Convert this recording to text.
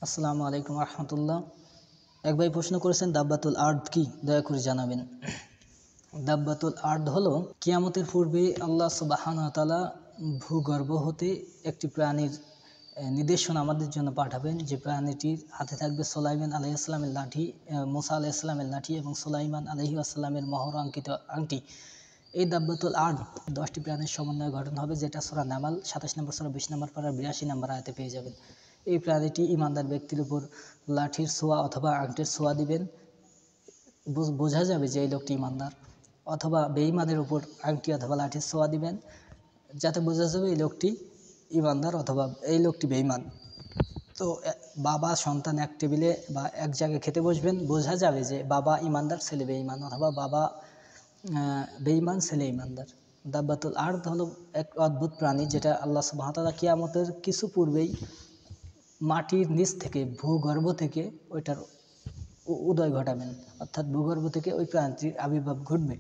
আসসালামু আলাইকুম রহমতুল্লাহ। এক ভাই প্রশ্ন করেছেন দাব্বাতুল আর্দ কি, দয়া করে জানাবেন। দাব্বাতুল আর্দ হলো কিয়ামতের পূর্বে আল্লাহ সুবহানাহু ওয়া তাআলা ভূগর্ভ হতে একটি প্রাণীর নির্দেশনা আমাদের জন্য পাঠাবেন, যে প্রাণীটির হাতে থাকবে সুলাইমান আলাইহিস সালামের লাঠি, মুসা আলাইহিস সালামের লাঠি এবং সুলাইমান আলাইহিস সালামের মোহর অঙ্কিত আংটি। এই দাব্বাতুল আর্দ 10টি প্রাণীর সমন্বয়ে গঠন হবে, যেটা সূরা নামাল 27 নম্বর সূরা 20 নম্বর পারা 82 নম্বর আয়াতে পেয়ে যাবেন। এই প্রাণীটি ইমানদার ব্যক্তির উপর লাঠির ছোঁয়া অথবা আংটির ছোঁয়া দিবেন, বোঝা যাবে যে এই লোকটি ইমানদার। অথবা বেঈমানের উপর আংটি অথবা লাঠির ছোঁয়া দিবেন, যাতে বোঝা যাবে এই লোকটি ইমানদার অথবা এই লোকটি বেঈমান। তো বাবা সন্তান এক টেবিলে বা এক জায়গায় খেতে বসবেন, বোঝা যাবে যে বাবা ইমানদার ছেলে বেঈমান, অথবা বাবা বেঈমান ছেলে ইমানদার। দাব্বাতুল আর্দ হলো এক অদ্ভুত প্রাণী, যেটা আল্লাহ সুবহানাহু ওয়া তাআলা কিয়ামতের কিছু পূর্বেই মাটির নিচ থেকে, ভূগর্ভ থেকে ওইটার উদয় ঘটাবেন, অর্থাৎ ভূগর্ভ থেকে ওই প্রাণীটির আবির্ভাব ঘটবে।